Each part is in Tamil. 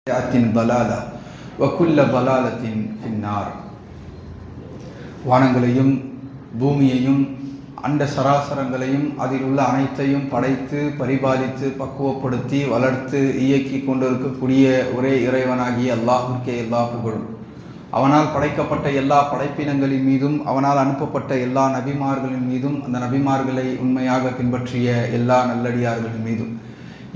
ضلالة وكل ضلالة في النار. வானங்களையும் பூமியையும் அண்ட சராசரங்களையும் அதில் உள்ள அனைத்தையும் படைத்து பரிபாலித்து பக்குவப்படுத்தி வளர்த்து இயக்கி கொண்டிருக்கக்கூடிய ஒரே இறைவனாகிய அல்லாஹ்விற்கே எல்லா புகழும். அவனால் படைக்கப்பட்ட எல்லா படைப்பினங்களின் மீதும் அவனால் அனுப்பப்பட்ட எல்லா நபிமார்களின் மீதும் அந்த நபிமார்களை உண்மையாக பின்பற்றிய எல்லா நல்லடியார்களின் மீதும்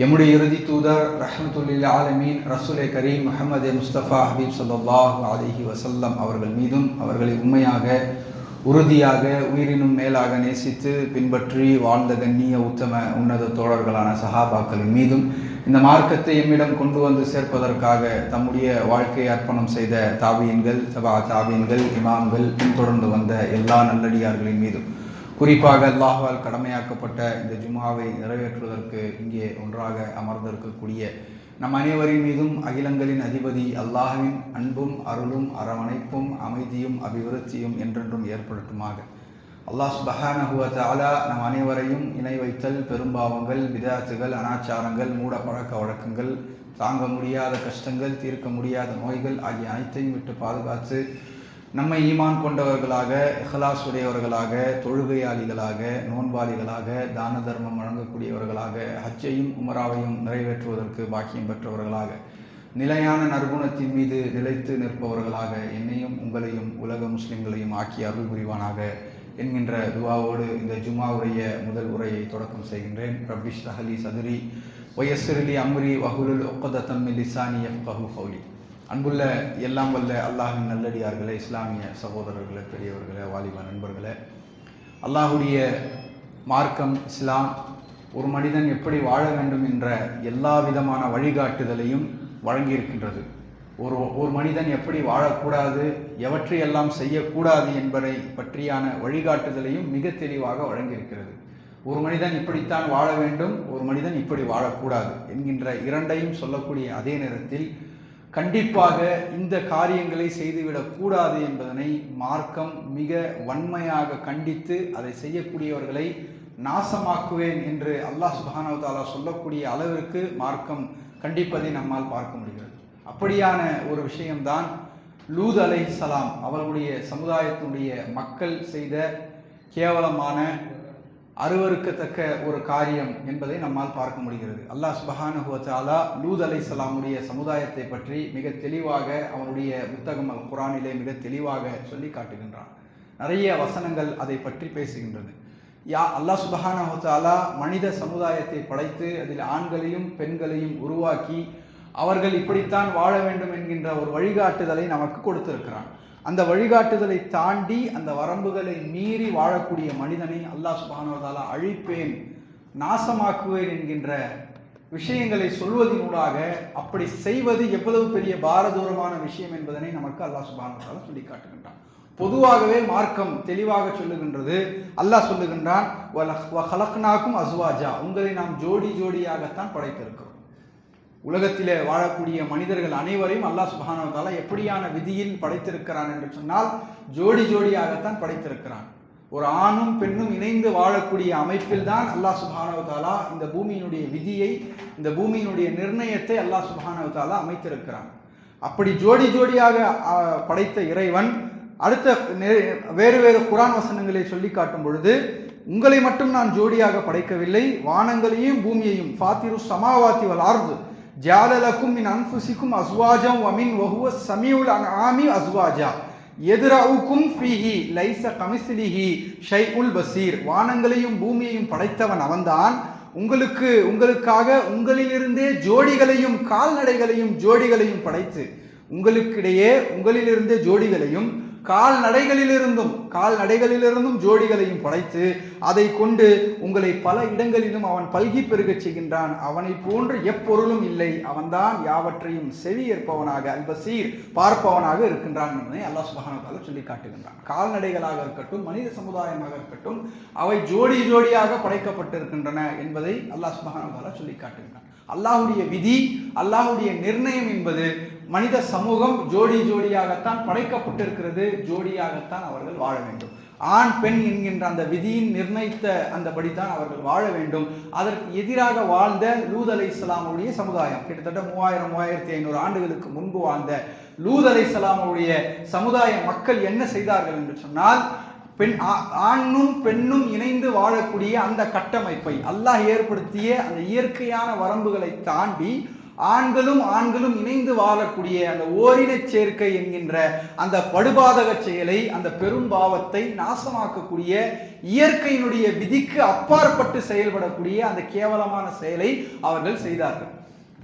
எம்முடைய இறுதி தூதர் ரஹ்மத்துல்லில் ஆலமீன் ரசூலே கரீம் முஹம்மது முஸ்தபா ஹபீப் ஸல்லல்லாஹு அலைஹி வஸல்லம் அவர்கள் மீதும் அவர்களை உண்மையாக உறுதியாக உயிரினும் மேலாக நேசித்து பின்பற்றி வாழ்ந்த கண்ணிய உத்தம உன்னத தோழர்களான சஹாபாக்களின் மீதும் இந்த மார்க்கத்தை எம்மிடம் கொண்டு வந்து சேர்ப்பதற்காக தம்முடைய வாழ்க்கையை அர்ப்பணம் செய்த தாபீன்கள் தாபீன்கள் இமாம்கள் பின்தொடர்ந்து வந்த எல்லா நல்லடியார்களின் மீதும் குறிப்பாக அல்லாஹ்வால் கடமையாக்கப்பட்ட இந்த ஜும்ஆவை நிறைவேற்றுவதற்கு இங்கே ஒன்றாக அமர்ந்திருக்கக்கூடிய நம் அனைவரின் மீதும் அகிலங்களின் அதிபதி அல்லாஹ்வின் அன்பும் அருளும் அரவணைப்பும் அமைதியும் அபிவிருத்தியும் என்றென்றும் ஏற்படுத்துமாக. அல்லாஹ் சுப்ஹானஹு வ தஆலா நம் அனைவரையும் இணை வைத்தல், பெரும்பாவங்கள், பிதாத்துகள், அனாச்சாரங்கள், மூட பழக்க வழக்கங்கள், தாங்க முடியாத கஷ்டங்கள், தீர்க்க முடியாத நோய்கள் ஆகிய அனைத்தையும் விட்டு பாதுகாத்து நம்மை ஈமான் கொண்டவர்களாக, இஹ்லாஸ் உடையவர்களாக, தொழுகையாளிகளாக, நோன்பாளிகளாக, தான தர்மம் வழங்கக்கூடியவர்களாக, ஹஜ்ஜையும் உமராவையும் நிறைவேற்றுவதற்கு பாக்கியம் பெற்றவர்களாக, நிலையான நற்குணத்தின் மீது நிலைத்து நிற்பவர்களாக என்னையும் உங்களையும் உலக முஸ்லிம்களையும் ஆக்கி அருள் புரிவானாக என்கின்ற துவாவோடு இந்த ஜும்ஆவுடைய முதல் உரையை தொடக்கம் செய்கின்றேன். ரப்பி ஷ்ரஹ் லி சத்ரி வயஸ்ஸிர் லி அம்ரி வஹ்லுல் உக்ததம் மின் லிசானி யஃப்கஹு கௌலி. அன்புள்ள எல்லாம் வல்ல அல்லாஹின் நல்லடியார்களே, இஸ்லாமிய சகோதரர்களே, பெரியவர்களே, வாலிப நண்பர்களே, அல்லாஹுடைய மார்க்கம் இஸ்லாம் ஒரு மனிதன் எப்படி வாழ வேண்டும் என்ற எல்லா விதமான வழிகாட்டுதலையும் வழங்கியிருக்கின்றது. ஒரு மனிதன் எப்படி வாழக்கூடாது, எவற்றையெல்லாம் செய்யக்கூடாது என்பதை பற்றியான வழிகாட்டுதலையும் மிக தெளிவாக வழங்கியிருக்கிறது. ஒரு மனிதன் இப்படித்தான் வாழ வேண்டும், ஒரு மனிதன் இப்படி வாழக்கூடாது என்கின்ற இரண்டையும் சொல்லக்கூடிய அதே நேரத்தில் கண்டிப்பாக இந்த காரியங்களை செய்துவிடக்கூடாது என்பதனை மார்க்கம் மிக வன்மையாக கண்டித்து அதை செய்யக்கூடியவர்களை நாசமாக்குவேன் என்று அல்லாஹ் சுப்ஹானஹு வ தஆலா சொல்லக்கூடிய அளவிற்கு மார்க்கம் கண்டிப்பதை நம்மால் பார்க்க முடிகிறது. அப்படியான ஒரு விஷயம்தான் லூத் அலைஹிஸ்ஸலாம் அவர்களுடைய சமுதாயத்தினுடைய மக்கள் செய்த கேவலமான அருவருக்கத்தக்க ஒரு காரியம் என்பதை நம்மால் பார்க்க முடிகிறது. அல்லாஹ் சுப்ஹானஹு வ தஆலா லூத் அலைஹிஸ்ஸலாமுடைய சமுதாயத்தை பற்றி மிக தெளிவாக அவனுடைய புத்தகம் அல் குர்ஆனிலே மிக தெளிவாக சொல்லி காட்டுகின்றான். நிறைய வசனங்கள் அதை பற்றி பேசுகின்றது. அல்லாஹ் சுப்ஹானஹு வ தஆலா மனித சமுதாயத்தை படைத்து அதில் ஆண்களையும் பெண்களையும் உருவாக்கி அவர்கள் இப்படித்தான் வாழ வேண்டும் என்கின்ற ஒரு வழிகாட்டுதலை நமக்கு கொடுத்திருக்கிறான். அந்த வழிகாட்டுதலை தாண்டி அந்த வரம்புகளை மீறி வாழக்கூடிய மனிதனை அல்லாஹ் சுப்ஹானஹு வ தஆலா அழிப்பேன், நாசமாக்குவேன் என்கின்ற விஷயங்களை சொல்வதனூடாக அப்படி செய்வது எவ்வளவு பெரிய பாரதூரமான விஷயம் என்பதனை நமக்கு அல்லாஹ் சுப்ஹானஹு வ தஆலா சொல்லி காட்டுகின்றான். பொதுவாகவே மார்க்கம் தெளிவாக சொல்லுகின்றது. அல்லாஹ் சொல்லுகின்றான், வ ஹலக்னாக்கும் அஸ்வாஜா, உங்களை நாம் ஜோடி ஜோடியாகத்தான் படைத்திருக்கிறோம். உலகத்திலே வாழக்கூடிய மனிதர்கள் அனைவரையும் அல்லாஹ் சுப்ஹானஹு வ தஆலா எப்படியான விதியில் படைத்திருக்கிறான் என்று சொன்னால் ஜோடி ஜோடியாகத்தான் படைத்திருக்கிறான். ஒரு ஆணும் பெண்ணும் இணைந்து வாழக்கூடிய அமைப்பில் தான் அல்லாஹ் சுப்ஹானஹு வ தஆலா இந்த பூமியினுடைய விதியை, இந்த பூமியினுடைய நிர்ணயத்தை அல்லாஹ் சுப்ஹானஹு வ தஆலா அமைத்திருக்கிறான். அப்படி ஜோடி ஜோடியாக படைத்த இறைவன் அடுத்த வேறு வேறு குர்ஆன் வசனங்களை சொல்லி காட்டும் பொழுது, உங்களை மட்டும் நான் ஜோடியாக படைக்கவில்லை, வானங்களையும் பூமியையும், ஃபாத்திரு ஸமாவாத்தி வல் அர்து ஜஅல லக்கும் மின் அன்ஃபுசிக்கும் அஸ்வாஜம் வ மின் வஹுவ ஸமீஉல் அன்ஆமி அஸ்வாஜா யத்ரஉக்கும் ஃபீஹி லைஸ கமிஸ்லிஹி ஷைஉல் பஸீர். வானங்களையும் பூமியையும் படைத்தவன் அவன்தான். உங்களுக்காக உங்களிலிருந்தே ஜோடிகளையும் கால்நடைகளையும் ஜோடிகளையும் படைத்து உங்களுக்கிடையே உங்களிலிருந்தே ஜோடிகளையும் கால்நடைகளிலிருந்தும் ஜோடிகளையும் படைத்து அதை கொண்டு உங்களை பல இடங்களிலும் அவன் பல்கி பெருகச் செய்கின்றான். அவனை போன்று எப்பொருளும் இல்லை, அவன்தான் யாவற்றையும் செவி ஏற்பவனாக அல்பசீர் பார்ப்பவனாக இருக்கின்றான் என்பதை அல்லாஹ் சுப்ஹானஹு வ தஆலா சொல்லி காட்டுகின்றான். கால்நடைகளாக இருக்கட்டும், மனித சமுதாயமாக இருக்கட்டும், அவை ஜோடி ஜோடியாக படைக்கப்பட்டிருக்கின்றன என்பதை அல்லாஹ் சுப்ஹானஹு வ தஆலா சொல்லி காட்டுகின்றான். அல்லாஹ்வுடைய விதி, அல்லாஹ்வுடைய நிர்ணயம் என்பது மனித சமூகம் ஜோடி ஜோடியாகத்தான் படைக்கப்பட்டிருக்கிறது, ஜோடியாகத்தான் அவர்கள் வாழ வேண்டும். ஆண் பெண் என்கின்ற அந்த விதியின் நிர்ணயித்த அந்தபடித்தான் அவர்கள் வாழ வேண்டும். அதற்கு எதிராக வாழ்ந்த லூத் அலைஹிஸ்ஸலாமுடைய சமுதாயம், கிட்டத்தட்ட 3500 ஆண்டுகளுக்கு முன்பு வாழ்ந்த லூத் அலைஹிஸ்ஸலாமுடைய சமுதாய மக்கள் என்ன செய்தார்கள் என்று சொன்னால், ஆணும் பெண்ணும் இணைந்து வாழக்கூடிய அந்த கட்டமைப்பை அல்லாஹ் ஏற்படுத்திய அந்த இயற்கையான வரம்புகளை தாண்டி ஆண்களும் இணைந்து வாழக்கூடிய அந்த ஓரின சேர்க்கை என்கின்ற அந்த படுபாதக செயலை, அந்த பெரும் பாவத்தை நாசமாக்கக்கூடிய இயற்கையினுடைய விதிக்கு அப்பாற்பட்டு செயல்படக்கூடிய அந்த கேவலமான செயலை அவர்கள் செய்தார்கள்.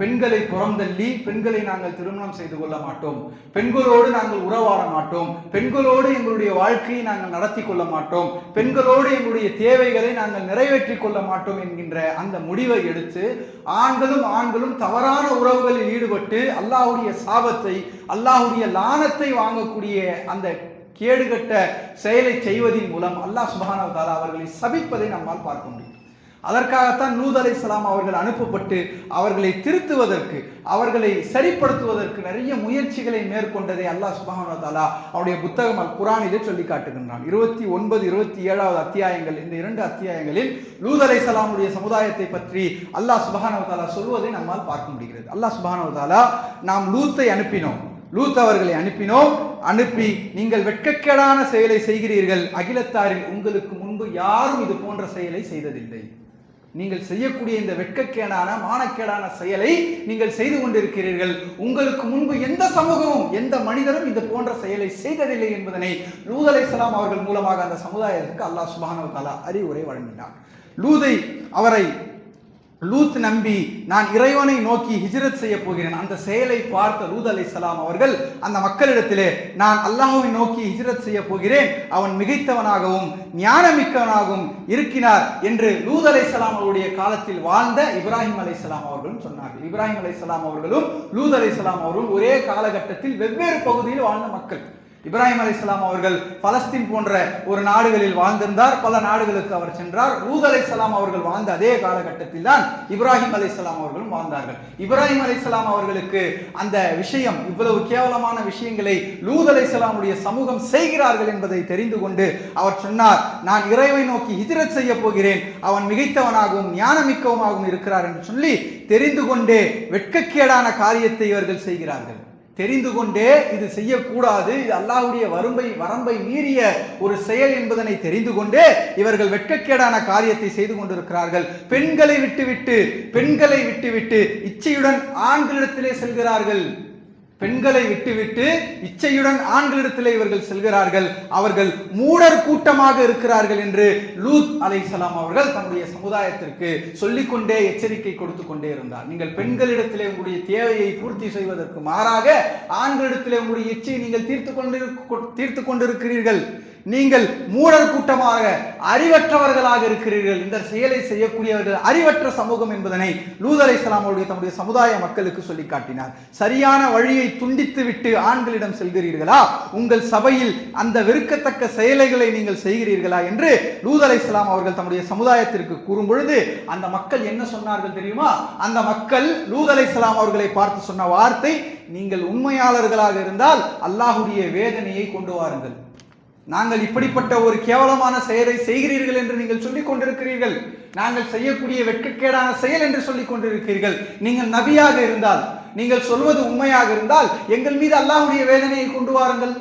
பெண்களை புறந்தள்ளி பெண்களை நாங்கள் திருமணம் செய்து கொள்ள மாட்டோம், பெண்களோடு நாங்கள் உறவாட மாட்டோம், பெண்களோடு எங்களுடைய வாழ்க்கையை நாங்கள் நடத்தி கொள்ள மாட்டோம், பெண்களோடு எங்களுடைய தேவைகளை நாங்கள் நிறைவேற்றி கொள்ள மாட்டோம் என்கின்ற அந்த முடிவை எடுத்து ஆண்களும் தவறான உறவுகளில் ஈடுபட்டு அல்லாஹ்வுடைய சாபத்தை, அல்லாஹ்வுடைய லானத்தை வாங்கக்கூடிய அந்த கேடுகட்ட செயலை செய்வதன் மூலம் அல்லாஹ் சுப்ஹானஹு வ தஆலா அவர்களை சபிப்பதை நம்மால் பார்க்க முடியும். அதற்காகத்தான் லூத் அலைஹிஸ்ஸலாம் அவர்கள் அனுப்பப்பட்டு அவர்களை திருத்துவதற்கு, அவர்களை சரிப்படுத்துவதற்கு நிறைய முயற்சிகளை மேற்கொண்டதை அல்லாஹ் சுப்ஹானஹு வ தஆலா அவருடைய புத்தகம் அல் குர்ஆனிலே சொல்லி காட்டுகின்றான். 29, 27 அத்தியாயங்கள், இந்த 2 அத்தியாயங்களில் லூத் அலைஹிஸ்ஸலாமுடைய சமுதாயத்தை பற்றி அல்லாஹ் சுப்ஹானஹு வ தஆலா சொல்வதை நம்மால் பார்க்க முடிகிறது. அல்லாஹ் சுப்ஹானஹு வ தஆலா, நாம் லூத்தை அனுப்பினோம், லூத் அவர்களை அனுப்பி நீங்கள் வெட்கக்கேடான செயலை செய்கிறீர்கள், அகிலத்தாரில் உங்களுக்கு முன்பு யாரும் இது போன்ற செயலை செய்ததில்லை, நீங்கள் செய்யக்கூடிய இந்த வெட்கக்கேடான மானக்கேடான செயலை நீங்கள் செய்து கொண்டிருக்கிறீர்கள், உங்களுக்கு முன்பு எந்த சமூகமும் எந்த மனிதரும் இது போன்ற செயலை செய்ததில்லை என்பதனை லூத் அலைஹிஸ்ஸலாம் அவர்கள் மூலமாக அந்த சமுதாயத்துக்கு அல்லாஹ் சுப்ஹானஹு வ தஆலா அறிவுரை வழங்கினார். லூத் நம்பி நான் இறைவனை நோக்கி ஹிஜ்ரத் செய்ய போகிறேன், அந்த செயலை பார்த்த லூத் அலைஹிஸ்ஸலாம் அவர்கள் அந்த மக்களிடத்திலே, நான் அல்லாஹ்வை நோக்கி ஹிஜ்ரத் செய்ய போகிறேன், அவன் மிகைத்தவனாகவும் ஞானமிக்கவனாகவும் இருக்கிறார் என்று லூத் அலைஹிஸ்ஸலாம் அவருடைய காலத்தில் வாழ்ந்த இப்ராஹிம் அலைஹிஸ்ஸலாம் அவர்களும் சொன்னார்கள். இப்ராஹிம் அலைஹிஸ்ஸலாம் அவர்களும் லூத் அலைஹிஸ்ஸலாம் அவர்களும் ஒரே காலகட்டத்தில் வெவ்வேறு பகுதியில் வாழ்ந்த மக்கள். இப்ராஹிம் அலைஹிஸ்ஸலாம் அவர்கள் பலஸ்தீன் போன்ற ஒரு நாடுகளில் வாழ்ந்திருந்தார், பல நாடுகளுக்கு அவர் சென்றார். லூத் அலைஹிஸ்ஸலாம் அவர்கள் வாழ்ந்த அதே காலகட்டத்தில் தான் இப்ராஹிம் அலைஹிஸ்ஸலாம் அவர்களும் வாழ்ந்தார்கள். இப்ராஹிம் அலைஹிஸ்ஸலாம் அவர்களுக்கு அந்த விஷயம், இவ்வளவு கேவலமான விஷயங்களை லூத் அலைஹிஸ்ஸலாமுடைய சமூகம் செய்கிறார்கள் என்பதை தெரிந்து கொண்டு அவர் சொன்னார், நான் இறைவனை நோக்கி ஹிஜ்ரத் செய்ய போகிறேன், அவன் மிகைத்தவனாகவும் ஞானமிக்கவனாகவும் இருக்கிறார் என்று சொல்லி தெரிந்து கொண்டே வெட்கக்கேடான காரியத்தை இவர்கள் செய்கிறார்கள். தெரிந்து கொண்டே இது செய்யக்கூடாது, இது அல்லாஹ்வுடைய வரம்பை மீறிய ஒரு செயல் என்பதனை தெரிந்து கொண்டே இவர்கள் வெட்கக்கேடான காரியத்தை செய்து கொண்டிருக்கிறார்கள். பெண்களை விட்டுவிட்டு இச்சையுடன் ஆண்களிடத்திலே செல்கிறார்கள். பெண்களை விட்டுவிட்டு இச்சையுடன் ஆண்களிடத்திலே இவர்கள் செல்கிறார்கள். அவர்கள் மூடர் கூட்டமாக இருக்கிறார்கள் என்று லூத் அலைஹிஸ்ஸலாம் அவர்கள் தன்னுடைய சமுதாயத்திற்கு சொல்லிக்கொண்டே எச்சரிக்கை கொடுத்து கொண்டே இருந்தார். நீங்கள் பெண்களிடத்திலே உங்களுடைய தேவையை பூர்த்தி செய்வதற்கு மாறாக ஆண்களிடத்திலே உங்களுடைய இச்சையை நீங்கள் தீர்த்து கொண்டிருக்கிறீர்கள். நீங்கள் மூடர் கூட்டமாக அறிவற்றவர்களாக இருக்கிறீர்கள். இந்த செயலை செய்யக்கூடியவர்கள் அறிவற்ற சமூகம் என்பதனை லூத் அலைஹிஸ்ஸலாம் அவருடைய தம்முடைய சமுதாய மக்களுக்கு சொல்லி காட்டினார். சரியான வழியை துண்டித்து விட்டு ஆண்களிடம் செல்கிறீர்களா? உங்கள் சபையில் அந்த வெறுக்கத்தக்க செயல்களை நீங்கள் செய்கிறீர்களா என்று லூத் அலைஹிஸ்ஸலாம் அவர்கள் தம்முடைய சமுதாயத்திற்கு கூறும் பொழுது அந்த மக்கள் என்ன சொன்னார்கள் தெரியுமா? அந்த மக்கள் லூத் அலைஹிஸ்ஸலாம் அவர்களை பார்த்து சொன்ன வார்த்தை, நீங்கள் உண்மையாளர்களாக இருந்தால் அல்லாஹ்வுடைய வேதனையை கொண்டு வாருங்கள். நாங்கள் இப்படிப்பட்ட ஒரு கேவலமான செயலை செய்கிறீர்கள் என்று நீங்கள் சொல்லிக் கொண்டிருக்கிறீர்கள், நாங்கள் செய்யக்கூடிய வெட்கக்கேடான செயல் என்று சொல்லிக் கொண்டிருக்கிறீர்கள். நீங்கள் நபியாக இருந்தால், நீங்கள் சொல்வது உண்மையாக இருந்தால் எங்கள் மீது அல்லாஹ்வுடைய வேதனையை கொண்டு வாருங்கள்,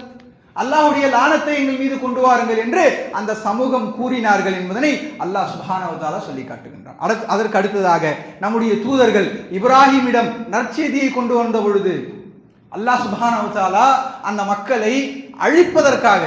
அல்லாஹ்வுடைய லானத்தை எங்கள் மீது கொண்டு வாருங்கள் என்று அந்த சமூகம் கூறினார்கள் என்பதனை அல்லாஹ் சுப்ஹானஹு வ தஆலா சொல்லி காட்டுகின்றான். அதற்கு அடுத்ததாக நம்முடைய தூதர்கள் இப்ராஹிமிடம் நற்செய்தியை கொண்டு வந்த பொழுது அல்லாஹ் சுப்ஹானஹு வ தஆலா அந்த மக்களை அழிப்பதற்காக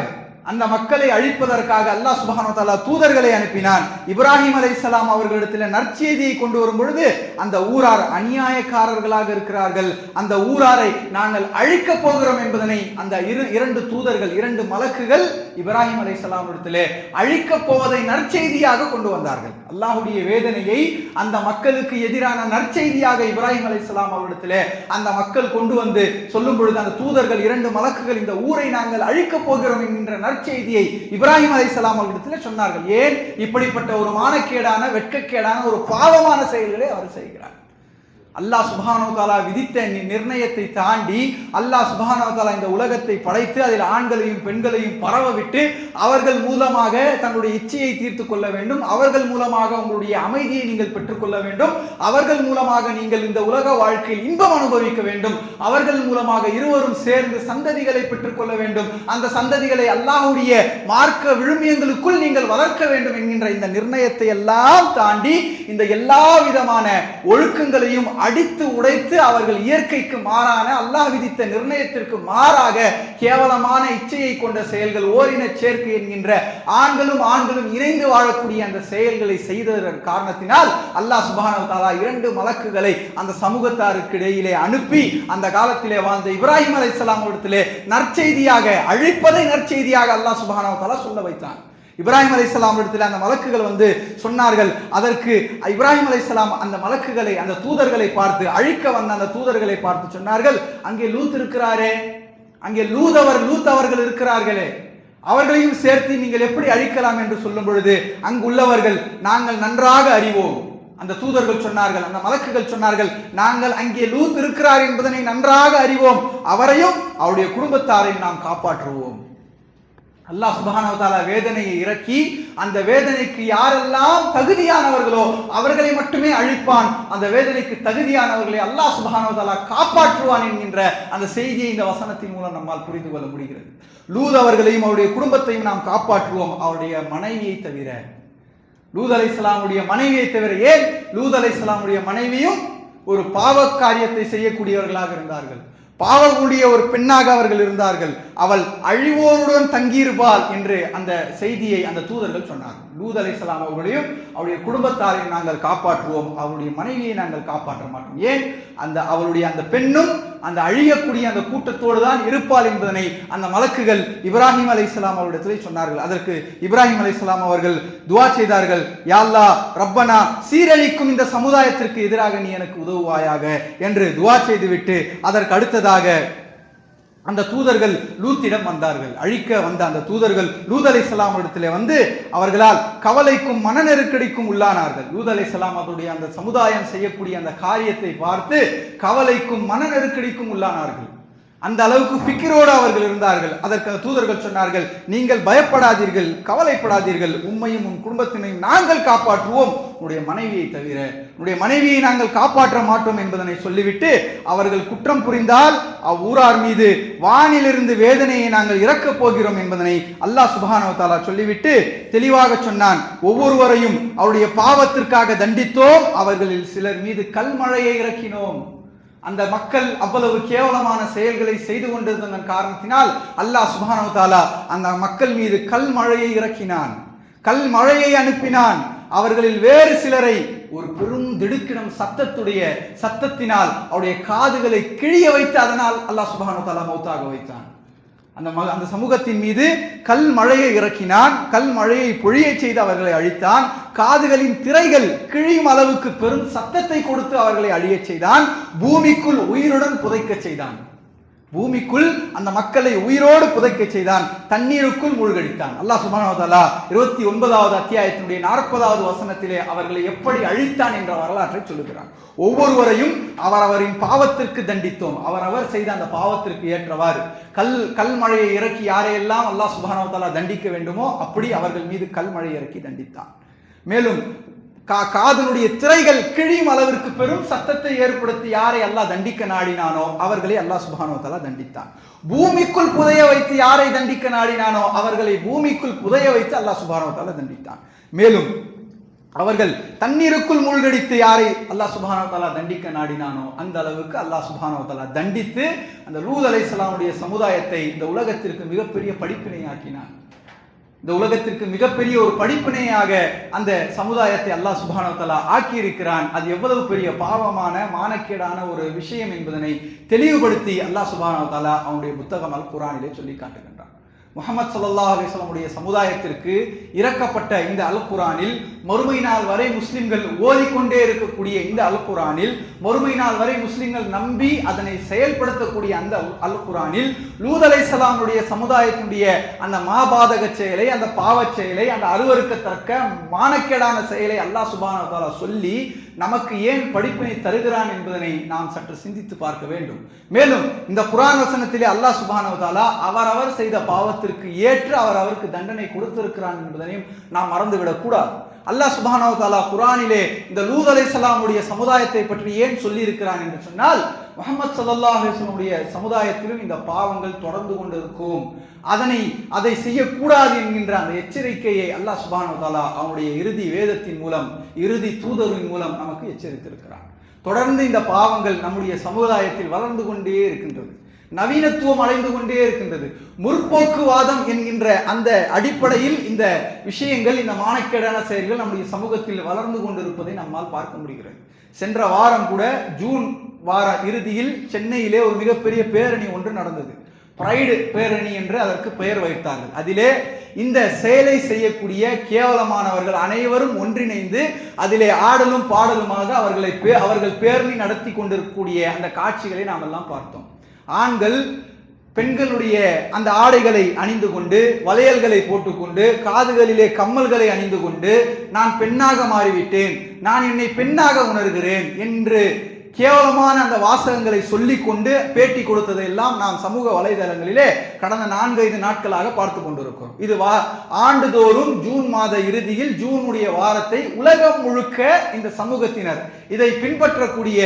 அல்லாஹ் சுப்ஹானஹு வ தஆலா தூதர்களை அனுப்பினான். இப்ராஹிம் அலைஹிஸ்ஸலாம் அவர்களிடத்தில் நற்செய்தியை கொண்டு வரும் பொழுது அந்த ஊரார் அநியாயக்காரர்களாக இருக்கிறார்கள், அந்த ஊராரை நாங்கள் அழிக்க போகிறோம் என்பதனை அந்த இரண்டு தூதர்கள், 2 மலக்குகள் இப்ராஹிம் அலைஹிஸ்ஸலாம் இடத்திலே அழிக்க போவதை நற்செய்தியாக கொண்டு வந்தார்கள். அல்லாஹ்வுடைய வேதனையை அந்த மக்களுக்கு எதிரான நற்செய்தியாக இப்ராஹிம் அலைஹிஸ்ஸலாம் அவர்களிடத்திலே அந்த மக்கள் கொண்டு வந்து சொல்லும் பொழுது அந்த தூதர்கள் 2 மலக்குகள் இந்த ஊரை நாங்கள் அழிக்க போகிறோம் என்கின்ற நற்செய்தியை இப்ராஹிம் அலைஹிஸ்ஸலாம் அவர்களிடத்தில் சொன்னார்கள். ஏன் இப்படிப்பட்ட ஒரு மானக்கேடான வெட்கக்கேடான ஒரு பாவமான செயல்களை அவர் செய்கிறார்? அல்லாஹ் சுப்ஹானஹு வ தஆலா விதித்த நிர்ணயத்தை தாண்டி அல்லாஹ் சுப்ஹானஹு வ தஆலா இந்த உலகத்தை படைத்து அதில் ஆண்களையும் பெண்களையும் பரவ விட்டு அவர்கள் மூலமாக தங்களுடைய இச்சையை தீர்த்து கொள்ள வேண்டும், அவர்கள் மூலமாக உங்களுடைய அமைதியை நீங்கள் பெற்றுக்கொள்ள வேண்டும், அவர்கள் மூலமாக நீங்கள் இந்த உலக வாழ்க்கையில் இன்பம் அனுபவிக்க வேண்டும், அவர்கள் மூலமாக இருவரும் சேர்ந்து சந்ததிகளை பெற்றுக்கொள்ள வேண்டும், அந்த சந்ததிகளை அல்லாஹ்வுடைய மார்க்க விழுமியங்களுக்குள் நீங்கள் வளர்க்க வேண்டும் என்கின்ற இந்த நிர்ணயத்தை எல்லாம் தாண்டி இந்த எல்லா விதமான ஒழுக்கங்களையும் அடித்து உடைத்து அவர்கள் இயற்கைக்கு மாறான அல்லாஹ் விதித்த நிர்ணயத்திற்கு மாறாக கேவலமான இச்சையை கொண்ட செயல்கள், ஓரின சேர்க்கை என்கின்ற ஆண்களும் இணைந்து வாழக்கூடிய அந்த செயல்களை செய்ததன் காரணத்தினால் அல்லாஹ் சுப்ஹானஹு வ தஆலா 2 மலக்குகளை அந்த சமூகத்தாருக்கு இடையிலே அனுப்பி அந்த காலத்திலே வாழ்ந்த இப்ராஹிம் அலைஹிஸ்ஸலாம் இடத்திலே நற்செய்தியாக, அழிப்பதை நற்செய்தியாக அல்லாஹ் சுப்ஹானஹு வ தஆலா சொல்ல வைத்தான். இப்ராஹிம் அலைஹிஸ்ஸலாம் இடத்துல அந்த மலக்குகள் வந்து சொன்னார்கள். அதற்கு இப்ராஹிம் அலைஹிஸ்ஸலாம் அந்த மலக்குகளை, அந்த தூதர்களை பார்த்து, அழிக்க வந்த அந்த தூதர்களை பார்த்து சொன்னார்கள், அங்கே லூத் இருக்கிறாரே, அங்கே லூத் அவர்கள் இருக்கிறார்களே, அவர்களையும் சேர்த்து நீங்கள் எப்படி அழிக்கலாம் என்று சொல்லும் பொழுது அங்குள்ளவர்கள் நாங்கள் நன்றாக அறிவோம். அந்த தூதர்கள் சொன்னார்கள், அந்த மலக்குகள் சொன்னார்கள், நாங்கள் அங்கே லூத் இருக்கிறார் என்பதனை நன்றாக அறிவோம், அவரையும் அவருடைய குடும்பத்தாரையும் நாம் காப்பாற்றுவோம். அல்லாஹ் சுப்ஹானஹு வ தஆலா வேதனையை இறக்கி அந்த வேதனைக்கு யாரெல்லாம் தகுதியானவர்களோ அவர்களை மட்டுமே அழிப்பான், அந்த வேதனைக்கு தகுதியானவர்களை அல்லாஹ் சுப்ஹானஹு வ தஆலா காப்பாற்றுவான் என்கின்ற அந்த செய்தியை இந்த வசனத்தின் மூலம் நம்மால் புரிந்து கொள்ள முடிகிறது. லூத் அவர்களையும் அவருடைய குடும்பத்தையும் நாம் காப்பாற்றுவோம், அவருடைய மனைவியை தவிர. லூத் அலைஹிஸ்ஸலாமுடைய மனைவியை தவிர. ஏன்? லூத் அலைஹிஸ்ஸலாமுடைய மனைவியும் ஒரு பாவ காரியத்தை செய்யக்கூடியவர்களாக இருந்தார்கள், பாவக்கூடிய ஒரு பெண்ணாக அவர்கள் இருந்தார்கள், அவள் அழிவோருடன் தங்கியிருப்பாள் என்று அந்த செய்தியை அந்த தூதர்கள் சொன்னார்கள். லூத் அலைஹிஸ்ஸலாம் அவர்களையும் அவருடைய குடும்பத்தாரையும் நாங்கள் காப்பாற்றுவோம், அவருடைய மனைவியை நாங்கள் காப்பாற்ற மாட்டோம். ஏன்? அவளுடைய அந்த பெண்ணும் அந்த அழியக்கூடிய அந்த கூட்டத்தோடு தான் இருப்பாள் என்பதனை அந்த மலக்குகள் இப்ராஹிம் அலைஹிஸ்ஸலாம் அவரிடத்திலே சொன்னார்கள். அதற்கு இப்ராஹிம் அலைஹிஸ்ஸலாம் அவர்கள் துஆ செய்தார்கள், யா அல்லாஹ் ரப்பனா, சீரழிக்கும் இந்த சமுதாயத்திற்கு எதிராக நீ எனக்கு உதவுவாயாக என்று துஆ செய்துவிட்டு அதற்கு அடுத்ததாக அந்த தூதர்கள் லூத்திடம் வந்தார்கள். அழிக்க வந்த அந்த தூதர்கள் லூத் அலைஹிஸ்ஸலாம் இடத்திலே வந்து அவர்களால் கவலைக்கும் மன நெருக்கடிக்கும் உள்ளானார்கள். லூத் அலைஹிஸ்ஸலாம் அவருடைய அந்த சமுதாயம் செய்யக்கூடிய அந்த காரியத்தை பார்த்து கவலைக்கும் மன நெருக்கடிக்கும் உள்ளானார்கள். அந்த அளவுக்கு ஃபிக்ரோடு அவர்கள் இருந்தார்கள். அதற்கு தூதர்கள் சொன்னார்கள், நீங்கள் பயப்படாதீர்கள், கவலைப்படாதீர்கள், உம்மையும் உன் குடும்பத்தினையும் நாங்கள் காப்பாற்றுவோம், உன்னுடைய மனைவியை தவிர உன்னுடைய மனைவியை நாங்கள் காப்பாற்ற மாட்டோம் என்பதனை சொல்லிவிட்டு அவர்கள் குற்றம் புரிந்தால் அவ்வூரார் மீது வானிலிருந்து வேதனையை நாங்கள் இறக்கப் போகிறோம் என்பதனை அல்லாஹ் சுப்ஹானஹு வ தஆலா சொல்லிவிட்டு தெளிவாக சொன்னான், ஒவ்வொருவரையும் அவருடைய பாவத்திற்காக தண்டித்தோம், அவர்களில் சிலர் மீது கல்மழையை இறக்கினோம். அந்த மக்கள் அவ்வளவு கேவலமான செயல்களை செய்து கொண்டிருந்ததன் காரணத்தினால் அல்லாஹ் சுப்ஹானஹு வ தஆலா அந்த மக்கள் மீது கல் மழையை இறக்கினான், கல் மழையை அனுப்பினான். அவர்களில் வேறு சிலரை ஒரு பெரும் திடுக்கிடும் சத்தத்தினால் அவருடைய காதுகளை கிழிய வைத்து அதனால் அல்லாஹ் சுப்ஹானஹு வ தஆலா மௌத்தாக வைத்தான். அந்த சமூகத்தின் மீது கல் மழையை இறக்கினான், கல் மழையை பொழிய செய்து அவர்களை அழித்தான், காதுகளின் திரைகள் கிழியும் அளவுக்கு பெரும் சத்தத்தை கொடுத்து அவர்களை அழியச் செய்தான், பூமிக்குள் உயிருடன் புதைக்க செய்தான், பூமிக்குள் அந்த மக்களை உயிரோடு புதைக்க செய்தான், தண்ணீருக்குள் மூழ்கடித்தான். அல்லாஹ் சுப்ஹானஹு வ தஆலா 29வது அத்தியாயத்தினுடைய 40வது வசனத்திலே அவர்களை எப்படி அழித்தான் என்ற வரலாற்றை சொல்லுகிறான். ஒவ்வொருவரையும் அவரவரின் பாவத்திற்கு தண்டித்தோம், அவரவர் செய்த அந்த பாவத்திற்கு ஏற்றவாறு கல் மழையை இறக்கி யாரையெல்லாம் அல்லாஹ் சுப்ஹானஹு வ தஆலா தண்டிக்க வேண்டுமோ அப்படி அவர்கள் மீது கல் மழை இறக்கி தண்டித்தான். மேலும் காதலுடைய திரைகள் கிழியும் அளவிற்கு பெரும் சத்தத்தை ஏற்படுத்தி யாரை அல்லாஹ் தண்டிக்க நாடினானோ அவர்களை அல்லாஹ் சுப்ஹானஹு வ தஆலா தண்டித்தான். பூமிக்குள் புதைய வைத்து யாரை தண்டிக்க நாடினானோ அவர்களை பூமிக்குள் புதைய வைத்து அல்லாஹ் சுப்ஹானஹு வ தஆலா தண்டித்தான். மேலும் அவர்கள் தண்ணீருக்குள் மூழ்கடித்து யாரை அல்லாஹ் சுப்ஹானஹு வ தஆலா தண்டிக்க நாடினானோ அந்த அளவுக்கு அல்லாஹ் சுப்ஹானஹு வ தஆலா தண்டித்து அந்த லூத் அலைஹிஸ்ஸலாமுடைய சமுதாயத்தை இந்த உலகத்திற்கு மிகப்பெரிய படிப்பினையாக்கினான். இந்த உலகத்திற்கு மிகப்பெரிய ஒரு படிப்பினையாக அந்த சமுதாயத்தை அல்லாஹ் சுப்ஹானஹு வ தஆலா ஆக்கி இருக்கிறான். அது எவ்வளவு பெரிய பாவமான மானக்கேடான ஒரு விஷயம் என்பதனை தெளிவுபடுத்தி அல்லாஹ் சுப்ஹானஹு வ தஆலா அவனுடைய புத்தகம் அல் குர்ஆனிலே சொல்லி காட்டுகின்றான். முஹம்மது ஸல்லல்லாஹு அலைஹி வஸல்லம் சமுதாயத்திற்கு இறக்கப்பட்ட இந்த அல் குர்ஆனில் மறுமை நாள் வரை முஸ்லிம்கள் ஓதிக்கொண்டே இருக்கக்கூடிய இந்த அல் குர்ஆனில் மறுமை நாள் வரை முஸ்லிம்கள் நம்பி அதனை செயல்படுத்தக்கூடிய அந்த அல் குர்ஆனில் லூத் அலைஹிஸ்ஸலாமுடைய சமுதாயத்தினுடைய அந்த மாபாதக செயலை, அந்த பாவச் செயலை, அந்த அருவருக்கத்தக்க மானக்கேடான செயலை அல்லாஹ் சுப்ஹானஹு வ தஆலா சொல்லி நமக்கு ஏன் படிப்பினை தருகிறான் என்பதனை நாம் சற்று சிந்தித்து பார்க்க வேண்டும். மேலும் இந்த குர்ஆன் வசனத்திலே அல்லாஹ் சுப்ஹானஹு வ தஆலா அவரவர் செய்த பாவத்திற்கு ஏற்று அவருக்கு தண்டனை கொடுத்திருக்கிறான் என்பதனையும் நாம் மறந்துவிடக் கூடாது. அல்லாஹ் சுப்ஹானஹு வ தஆலா குர்ஆனிலே இந்த லூத் அலைஹிஸ்ஸலாமுடைய சமுதாயத்தை பற்றி ஏன் சொல்லி இருக்கிறான் என்று சொன்னால், முஹம்மது ஸல்லல்லாஹு அலைஹி வஸல்லம் சமுதாயத்திலும் இந்த பாவங்கள் தொடர்ந்து கொண்டிருக்கும், அதை செய்யக்கூடாது என்கின்ற அந்த எச்சரிக்கையை அல்லாஹ் சுப்ஹானஹு வ தஆலா அவனுடைய இறுதி வேதத்தின் மூலம், இறுதி தூதரின் மூலம் நமக்கு எச்சரித்திருக்கிறான். தொடர்ந்து இந்த பாவங்கள் நம்முடைய சமுதாயத்தில் வளர்ந்து கொண்டே இருக்கின்றது, நவீனத்துவம் அடைந்து கொண்டே இருக்கின்றது. முற்போக்குவாதம் என்கின்ற அந்த அடிப்படையில் இந்த விஷயங்கள், இந்த மானக்கேடான செயல்கள் நம்முடைய சமூகத்தில் வளர்ந்து கொண்டிருப்பதை நம்மால் பார்க்க முடிகிறது. சென்ற வாரம் கூட ஜூன் வார இறுதியில் சென்னையிலே ஒரு மிகப்பெரிய பேரணி ஒன்று நடந்தது. பிரைடு பேரணி என்று அதற்கு பெயர் வைத்தார்கள். அதிலே இந்த செயலை செய்யக்கூடிய கேவலமானவர்கள் அனைவரும் ஒன்றிணைந்து அதிலே ஆடலும் பாடலுமாக அவர்கள் பேரணி நடத்தி கொண்டிருக்கக்கூடிய அந்த காட்சிகளை நாம் எல்லாம் பார்த்தோம். ஆண்கள் பெண்களுடைய அந்த ஆடைகளை அணிந்து கொண்டு, வளையல்களை போட்டுக்கொண்டு, காதுகளிலே கம்மல்களை அணிந்து கொண்டு, நான் பெண்ணாக மாறிவிட்டேன், நான் என்னை பெண்ணாக உணர்கிறேன் என்று கேவலமான அந்த வாசகங்களை சொல்லிக் கொண்டு பேட்டி கொடுத்ததையெல்லாம் நாம் சமூக வலைதளங்களிலே கடந்த 4-5 நாட்களாக பார்த்து கொண்டிருக்கிறோம். இது ஆண்டுதோறும் ஜூன் மாத இறுதியில் ஜூனுடைய வாரத்தை உலகம் முழுக்க இந்த சமூகத்தினர், இதை பின்பற்றக்கூடிய,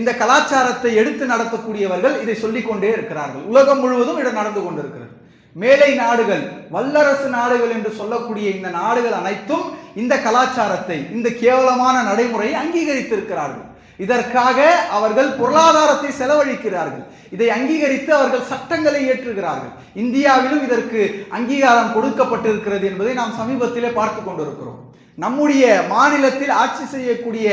இந்த கலாச்சாரத்தை எடுத்து நடத்தக்கூடியவர்கள் இதை சொல்லிக் கொண்டே இருக்கிறார்கள். உலகம் முழுவதும் இது நடந்து கொண்டிருக்கிறது. மேலை நாடுகள், வல்லரசு நாடுகள் என்று சொல்லக்கூடிய இந்த நாடுகள் அனைத்தும் இந்த கலாச்சாரத்தை, இந்த கேவலமான நடைமுறையை அங்கீகரித்திருக்கிறார்கள். இதற்காக அவர்கள் பொருளாதாரத்தை செலவழிக்கிறார்கள். இதை அங்கீகரித்து அவர்கள் சட்டங்களை ஏற்றுகிறார்கள். இந்தியாவிலும் இதற்கு அங்கீகாரம் கொடுக்கப்பட்டிருக்கிறது என்பதை நாம் சமீபத்திலே பார்த்து கொண்டிருக்கிறோம். நம்முடைய மாநிலத்தில் ஆட்சி செய்யக்கூடிய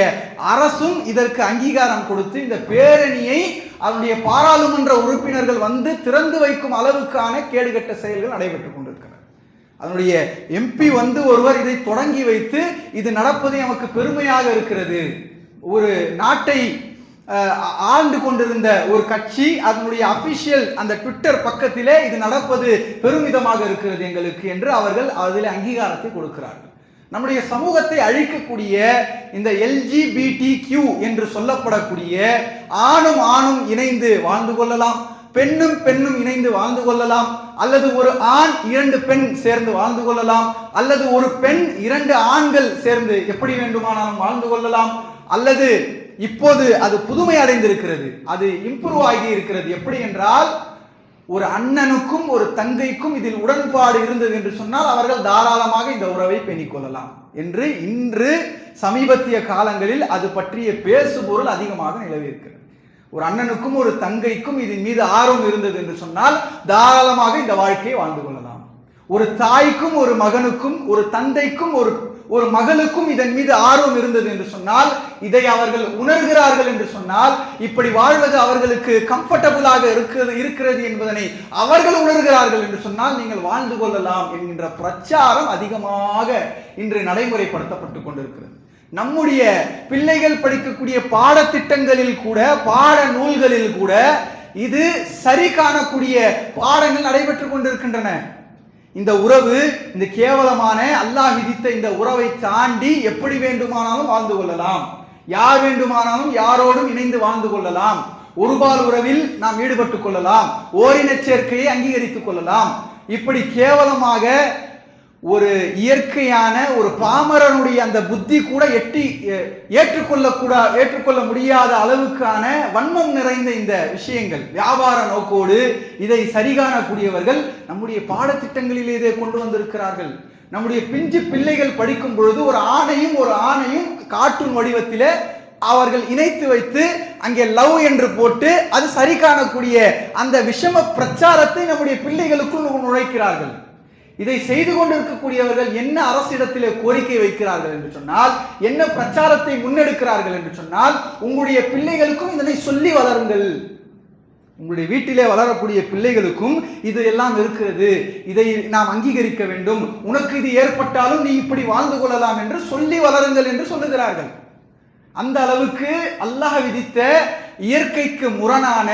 அரசும் இதற்கு அங்கீகாரம் கொடுத்து இந்த பேரணியை அதனுடைய பாராளுமன்ற உறுப்பினர்கள் வந்து திறந்து வைக்கும் அளவுக்கான கேடுகட்ட செயல்கள் நடைபெற்றுக் கொண்டிருக்கிறது. அதனுடைய எம்பி வந்து ஒருவர் இதை தொடங்கி வைத்து, இது நடப்பது நமக்கு பெருமையாக இருக்கிறது, ஒரு நாட்டை ஆண்டு கொண்டிருந்த ஒரு கட்சி அதனுடைய அபிஷியல் அந்த ட்விட்டர் பக்கத்திலே இது நடப்பது பெருமிதமாக இருக்கிறது எங்களுக்கு என்று அவர்கள் அதில் அங்கீகாரத்தை கொடுக்கிறார்கள். நம்முடைய சமூகத்தை அழிக்கக்கூடிய இந்த LGBTQ என்று சொல்லப்படக்கூடிய ஆணும் இணைந்து வாழ்ந்து கொள்ளலாம், பெண்ணும் இணைந்து வாழ்ந்து கொள்ளலாம், அல்லது ஒரு ஆண் 2 பெண் சேர்ந்து வாழ்ந்து கொள்ளலாம், அல்லது ஒரு பெண் 2 ஆண்கள் சேர்ந்து எப்படி வேண்டுமானாலும் வாழ்ந்து கொள்ளலாம், அல்லது இப்போது அது புதுமை அடைந்திருக்கிறது, அது இம்ப்ரூவ் ஆகி இருக்கிறது. எப்படி என்றால், ஒரு அண்ணனுக்கும் ஒரு தங்கைக்கும் இதில் உடன்பாடு இருந்தது என்று சொன்னால் அவர்கள் தாராளமாக இந்த உறவை பேணிக் கொள்ளலாம் என்று இன்று சமீபத்திய காலங்களில் அது பற்றிய பேசுபொருள் அதிகமாக நிலவி இருக்கிறது. ஒரு அண்ணனுக்கும் ஒரு தங்கைக்கும் இதன் மீது ஆர்வம் இருந்தது என்று சொன்னால் தாராளமாக இந்த வாழ்க்கையை வாழ்ந்து கொள்ளலாம். ஒரு தாய்க்கும் ஒரு மகனுக்கும், ஒரு தந்தைக்கும் ஒரு மகளுக்கும் இதன் மீது ஆர்வம் இருந்தது என்று சொன்னால், இதை அவர்கள் உணர்கிறார்கள் என்று சொன்னால், இப்படி வாழ்வது அவர்களுக்கு கம்ஃபர்டபுளாக இருக்கிறது என்பதனை அவர்கள் உணர்கிறார்கள் என்று சொன்னால் நீங்கள் வாழ்ந்து கொள்ளலாம் என்கின்ற பிரச்சாரம் அதிகமாக இன்று நடைமுறைப்படுத்தப்பட்டு கொண்டிருக்கிறது. நம்முடைய பிள்ளைகள் படிக்கக்கூடிய பாடத்திட்டங்களில் கூட, பாட நூல்களில் கூட இது சரி காணக்கூடிய பாடங்கள் நடைபெற்றுக் கொண்டிருக்கின்றன. இந்த உறவு, இந்த கேவலமான அல்லாஹ் விதித்த இந்த உறவை தாண்டி எப்படி வேண்டுமானாலும் வாழ்ந்து கொள்ளலாம், யார் வேண்டுமானாலும் யாரோடும் இணைந்து வாழ்ந்து கொள்ளலாம், ஒருபால் உறவில் நாம் ஈடுபட்டுக் கொள்ளலாம், ஓரின சேர்க்கையை அங்கீகரித்துக் கொள்ளலாம். இப்படி கேவலமாக ஒரு இயற்கையான ஒரு பாமரனுடைய அந்த புத்தி கூட ஏற்றுக்கொள்ள முடியாத அளவுக்கான வன்மம் நிறைந்த இந்த விஷயங்கள், வியாபார நோக்கோடு இதை சரிகாணக்கூடியவர்கள் நம்முடைய பாடத்திட்டங்களிலே இதை கொண்டு வந்திருக்கிறார்கள். நம்முடைய பிஞ்சு பிள்ளைகள் படிக்கும் பொழுது ஒரு ஆணையும் கார்ட்டூன் வடிவத்திலே அவர்கள் இணைத்து வைத்து அங்கே லவ் என்று போட்டு அது சரி காணக்கூடிய அந்த விஷம பிரச்சாரத்தை நம்முடைய பிள்ளைகளுக்குள் நுழைக்கிறார்கள். இதை செய்து கொண்டிருக்கக்கூடியவர்கள் என்ன அரசிடத்திலே கோரிக்கை வைக்கிறார்கள் என்று சொன்னால், என்ன பிரச்சாரத்தை முன்னெடுக்கிறார்கள் என்று சொன்னால், உங்களுடைய பிள்ளைகளுக்கும் இதனை சொல்லி வளருங்கள், உங்களுடைய வீட்டிலே வளரக்கூடிய பிள்ளைகளுக்கும் இது எல்லாம் இருக்கிறது, இதை நாம் அங்கீகரிக்க வேண்டும், உனக்கு இது ஏற்பட்டாலும் நீ இப்படி வாழ்ந்து கொள்ளலாம் என்று சொல்லி வளருங்கள் என்று சொல்லுகிறார்கள். அந்த அளவுக்கு அல்லாஹ் விதித்த இயற்கைக்கு முரணான